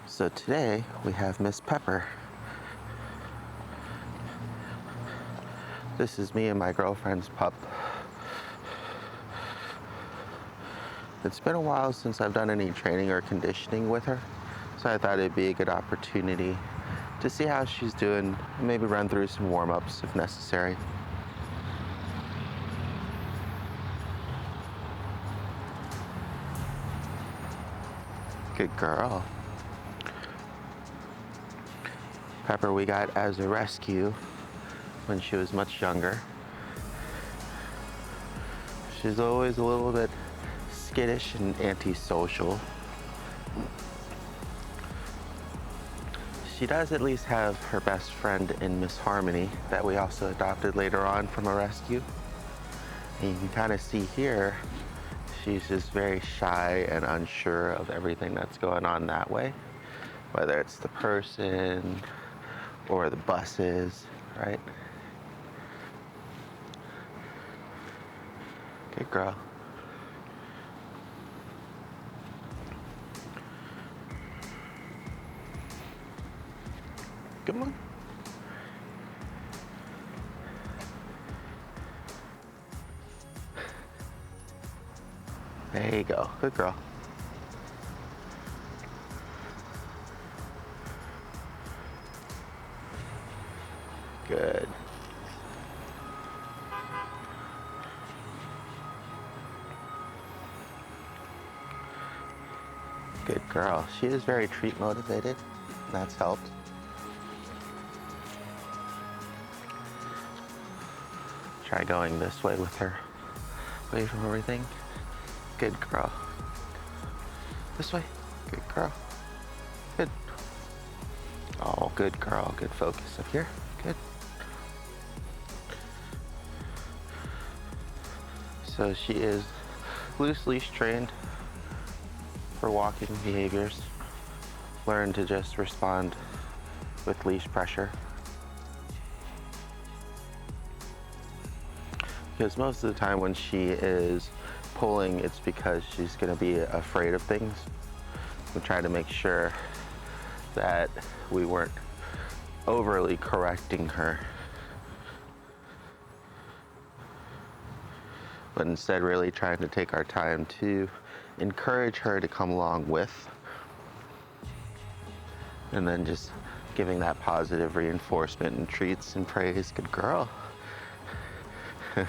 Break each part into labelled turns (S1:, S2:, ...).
S1: So today we have Miss Pepper. This is me and my girlfriend's pup. It's been a while since I've done any training or conditioning with her, so I thought it'd be a good opportunity to see how she's doing and maybe run through some warm-ups if necessary. Good girl. Pepper we got as a rescue when she was much younger. She's always a little bit skittish and antisocial. She does at least have her best friend in Miss Harmony that we also adopted later on from a rescue. And you can kind of see here, she's just very shy and unsure of everything that's going on that way, whether it's the person or the buses, right? Good girl. Come on. There you go. Good girl. Good. Good girl. She is very treat motivated. That's helped. Try going this way with her, away from everything. Good girl. This way. Good girl. Good. Oh, good girl. Good focus up here. Good. So she is loose leash trained for walking behaviors. Learn to just respond with leash pressure. Because most of the time when she is pulling, it's because she's going to be afraid of things. We try to make sure that we weren't overly correcting her, but instead really trying to take our time to encourage her to come along with, and then just giving that positive reinforcement and treats and praise. Good girl.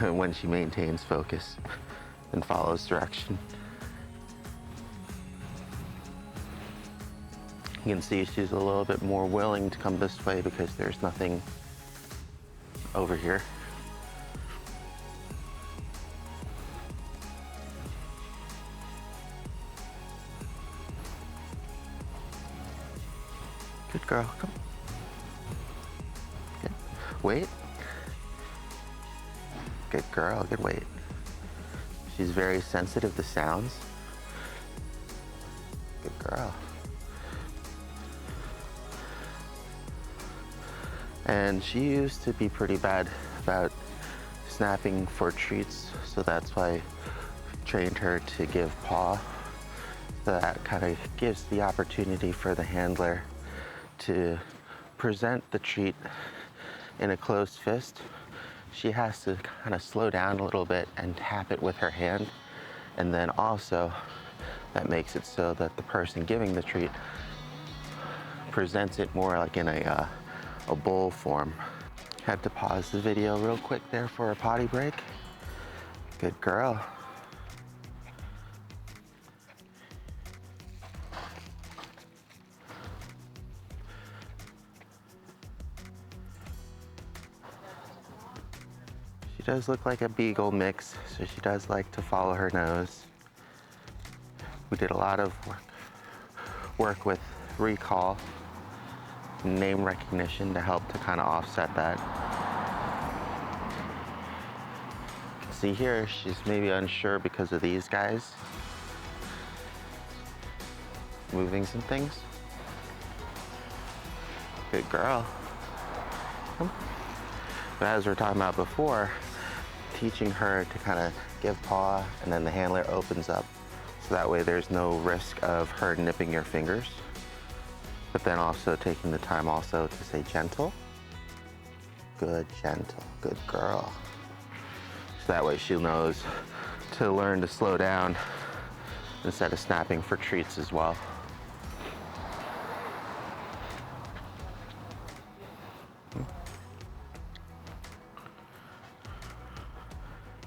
S1: When she maintains focus and follows direction. You can see she's a little bit more willing to come this way because there's nothing over here. Good girl, come. Good. Wait. Good girl, good weight. She's very sensitive to sounds. Good girl. And she used to be pretty bad about snapping for treats, so that's why I trained her to give paw. So that kind of gives the opportunity for the handler to present the treat in a closed fist. She has to kind of slow down a little bit and tap it with her hand. And then also, that makes it so that the person giving the treat presents it more like in a bowl form. Had to pause the video real quick there for a potty break. Good girl. She does look like a beagle mix, so she does like to follow her nose. We did a lot of work with recall, name recognition to help to kind of offset that. You can see here, she's maybe unsure because of these guys moving some things. Good girl. But as we were talking about before, teaching her to kind of give paw and then the handler opens up, so that way there's no risk of her nipping your fingers. but then also taking the time also to say gentle. Good, gentle, good girl. So that way she knows to learn to slow down instead of snapping for treats as well.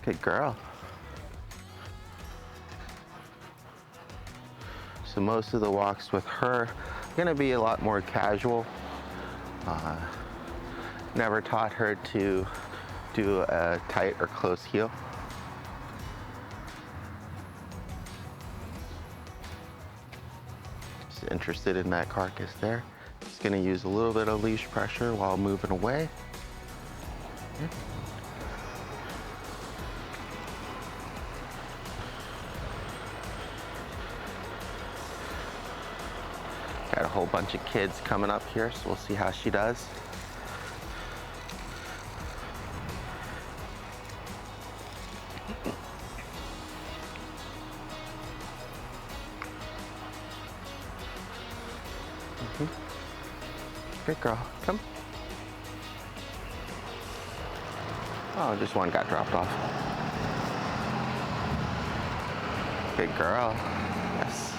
S1: Good girl. So most of the walks with her are gonna be a lot more casual. Never taught her to do a tight or close heel. Just interested in that carcass there. Just gonna use a little bit of leash pressure while moving away. Got a whole bunch of kids coming up here, so we'll see how she does. Good girl, come. Oh, just one got dropped off. Good girl. Yes.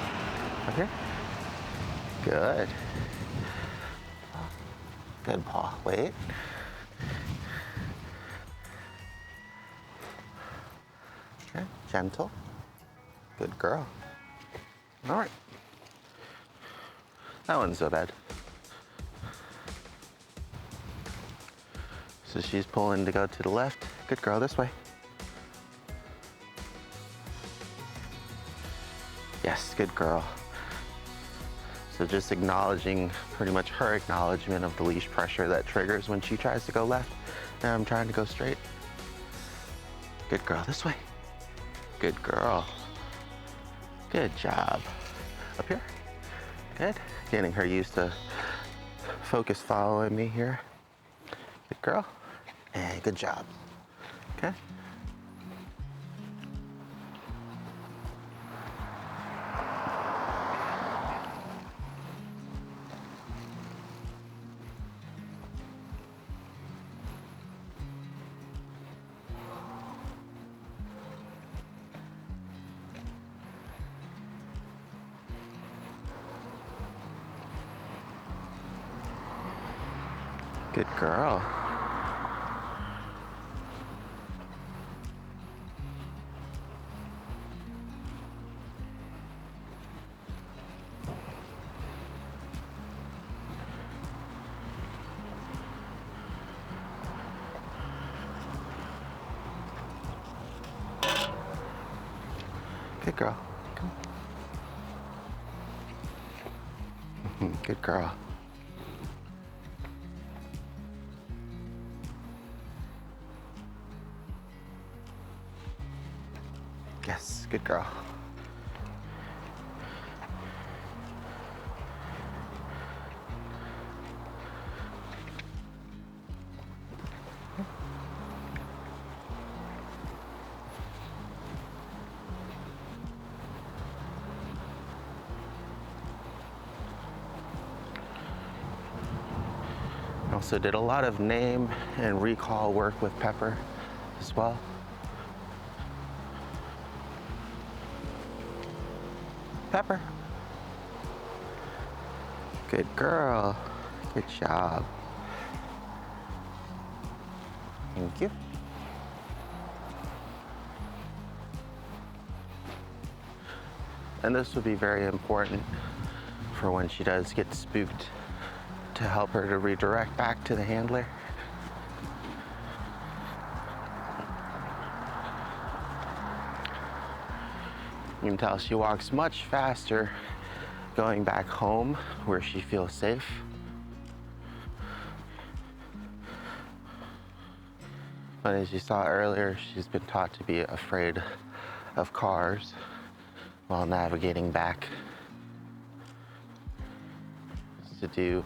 S1: Up here. Good. Good paw. Wait. Okay, gentle. Good girl. All right. That wasn't so bad. So she's pulling to go to the left. Good girl, this way. Yes, good girl. So just acknowledging pretty much her acknowledgement of the leash pressure that triggers when she tries to go left. Now I'm trying to go straight. Good girl, this way. Good girl. Good job. Up here. Good. Getting her used to focus following me here. Good girl. And good job. Okay. Good girl. Good girl. Come. Good girl. Yes, good girl. Also did a lot of name and recall work with Pepper as well. Pepper. Good girl. Good job. Thank you. And this would be very important for when she does get spooked, to help her to redirect back to the handler. You can tell she walks much faster going back home where she feels safe. But as you saw earlier, she's been taught to be afraid of cars while navigating back. To do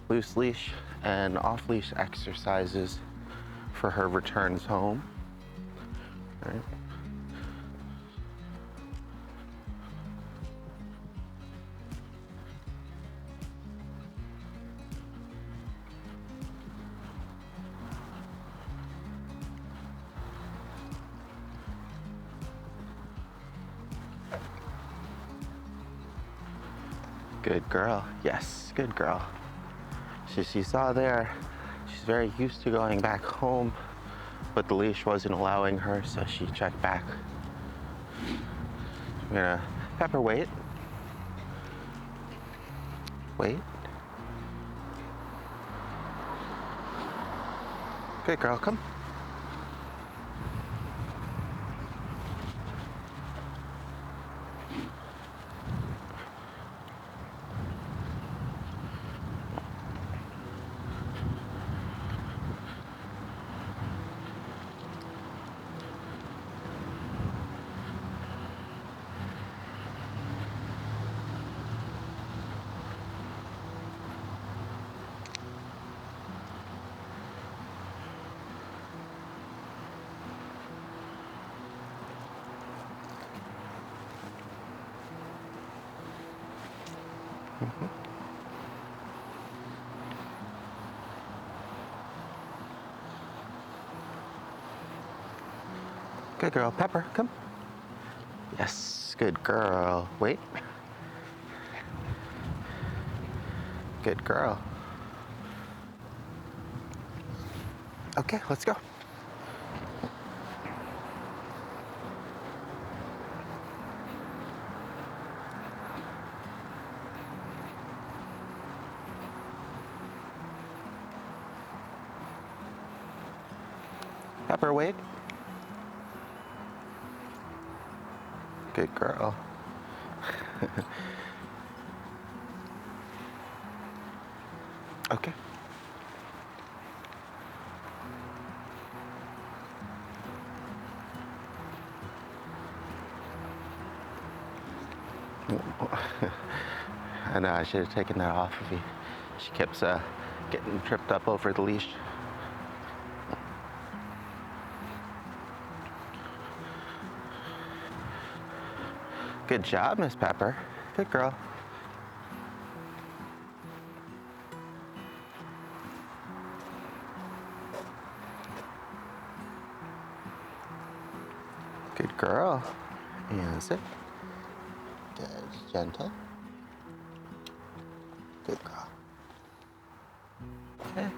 S1: loose leash and off leash exercises for her returns home. All right. Good girl. Yes, good girl. She saw there, she's very used to going back home, but the leash wasn't allowing her, so she checked back. I'm gonna Pepper, wait. Wait. Good girl, come. Good girl. Pepper, come. Yes, good girl. Wait. Good girl. Okay, let's go. Pepper, wait. Good girl. Okay. I know, I should have taken that off of you. She keeps getting tripped up over the leash. Good job, Miss Pepper. Good girl. Good girl. And sit. Good. Gentle. Good girl. Okay.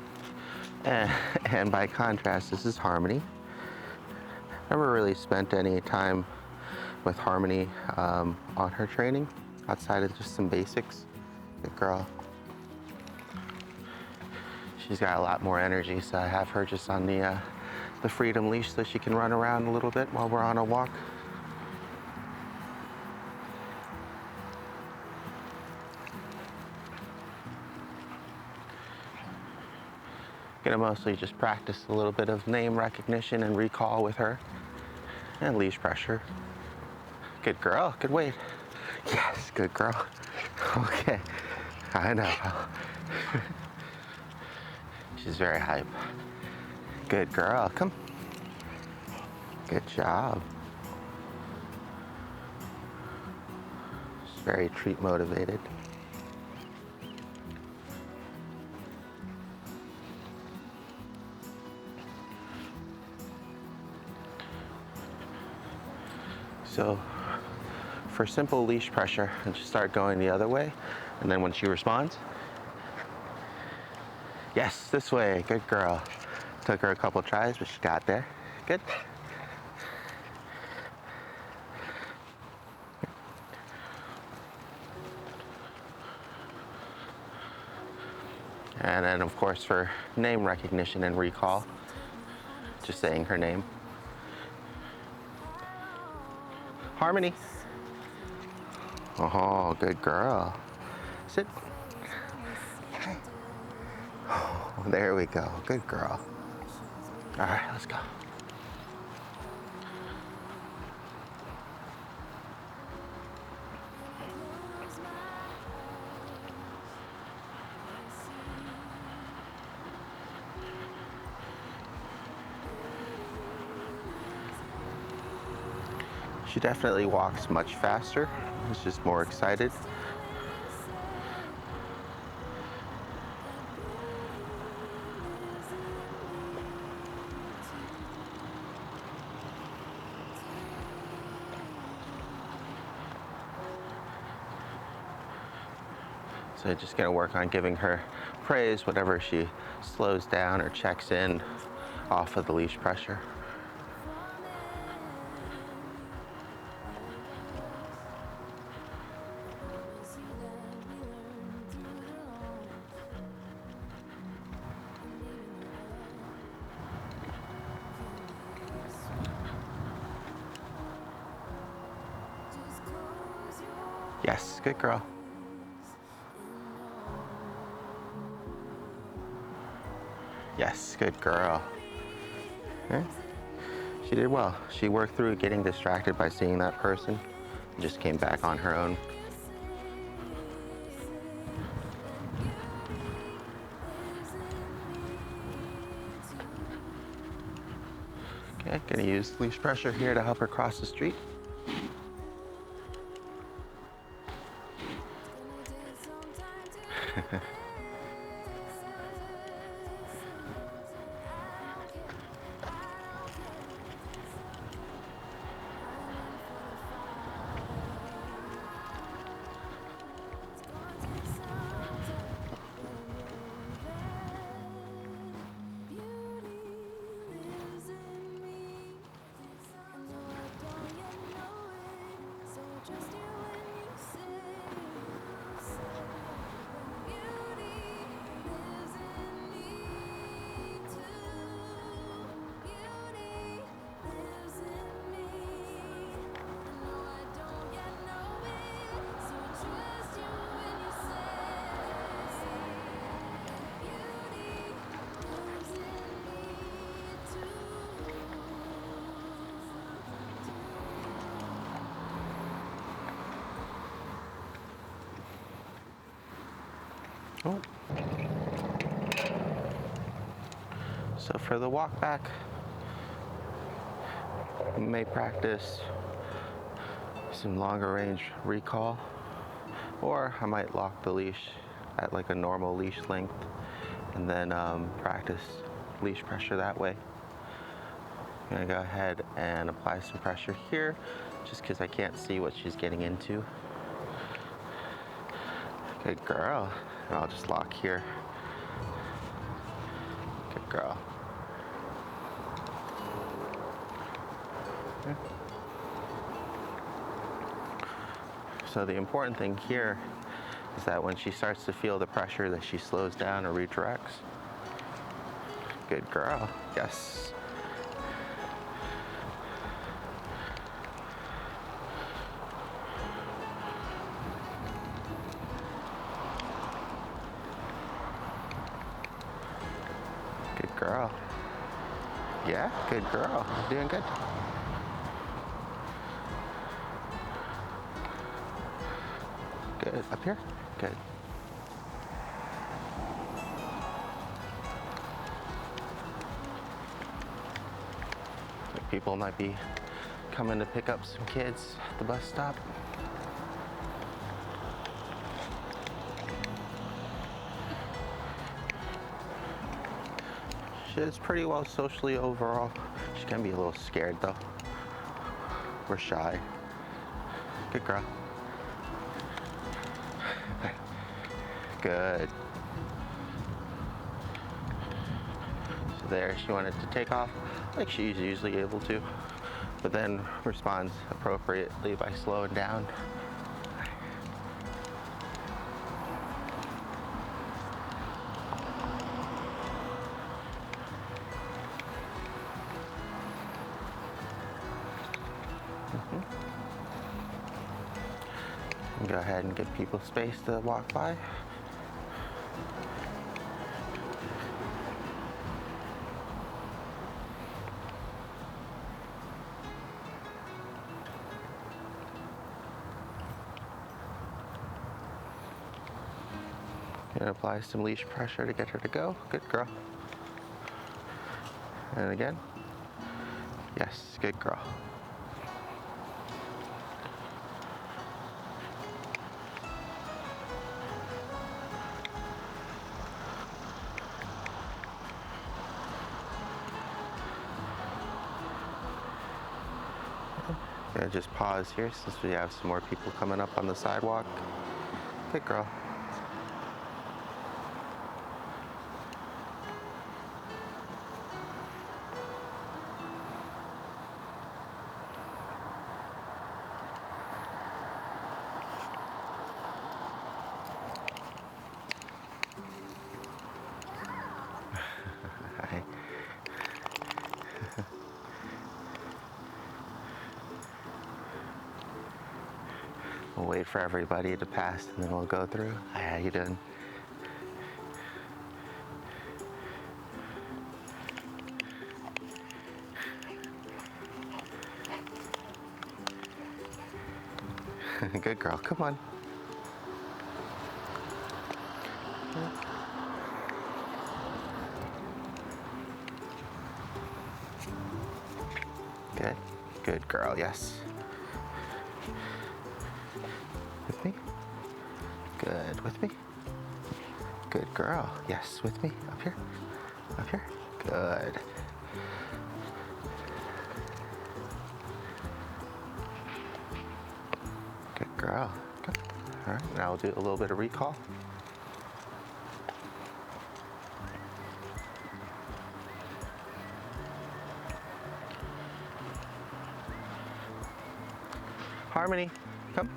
S1: And by contrast, this is Harmony. Never really spent any time with Harmony on her training, outside of just some basics. Good girl. She's got a lot more energy, so I have her just on the freedom leash so she can run around a little bit while we're on a walk. Gonna mostly just practice a little bit of name recognition and recall with her, and leash pressure. Good girl, good weight. Yes, good girl. Okay, I know. She's very hype. Good girl, come. Good job. She's very treat motivated. So for simple leash pressure, and just start going the other way, and then when she responds, yes, this way, good girl. Took her a couple tries, but she got there. Good. And then of course for name recognition and recall, just saying her name. Harmony. Oh, good girl. Sit. Oh, there we go. Good girl. All right, let's go. She definitely walks much faster. She's just more excited. So just gonna work on giving her praise whenever she slows down or checks in off of the leash pressure. Yes, good girl. Yes, good girl. Okay. She did well. She worked through getting distracted by seeing that person and just came back on her own. Okay, gonna use leash pressure here to help her cross the street. Oh. So for the walk back, we may practice some longer range recall, or I might lock the leash at like a normal leash length and then practice leash pressure that way. I'm gonna go ahead and apply some pressure here just because I can't see what she's getting into. Good girl. And I'll just lock here. Good girl. Okay. So the important thing here is that when she starts to feel the pressure that she slows down or redirects. Good girl. Yes. Good girl. Yeah, good girl. You're doing good. Good. Up here? Good. People might be coming to pick up some kids at the bus stop. She's pretty well socially overall. She can be a little scared though. We're shy. Good girl. Good. So there, she wanted to take off like she's usually able to, but then responds appropriately by slowing down. Go ahead and give people space to walk by. And apply some leash pressure to get her to go. Good girl. And again. Yes, good girl. Gonna just pause here since we have some more people coming up on the sidewalk. Good girl. We'll wait for everybody to pass and then we'll go through. Hi, how you doing? Good girl, come on. Good, good girl, yes. With me? Good, with me? Good girl, yes, with me? Up here? Up here? Good. Good girl. Good. All right, now we'll do a little bit of recall. Harmony, come.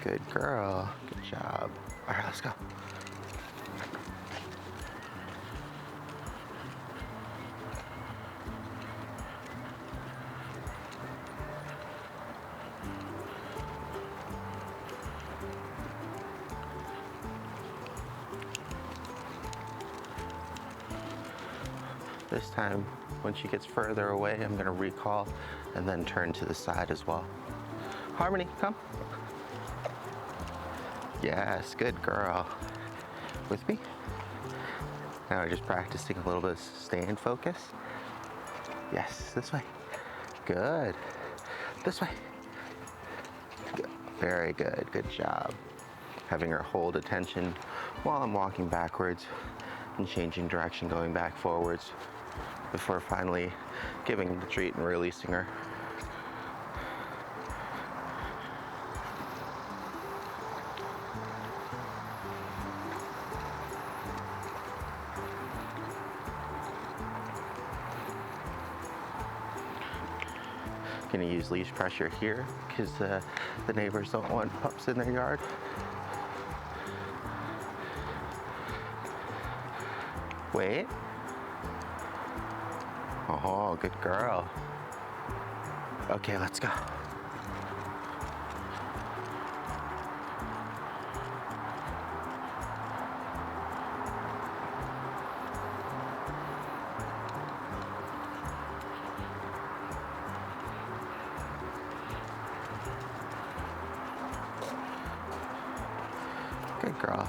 S1: Good girl. Good job. All right, let's go. This time, when she gets further away, I'm gonna recall and then turn to the side as well. Harmony, come. Yes, good girl. With me? Now we're just practicing a little bit of staying focus. Yes, this way. Good. This way. Good. Very good, good job. Having her hold attention while I'm walking backwards and changing direction, going back forwards before finally giving the treat and releasing her. Gonna use leash pressure here because the neighbors don't want pups in their yard. Wait. Oh, good girl. Okay, let's go. Good girl.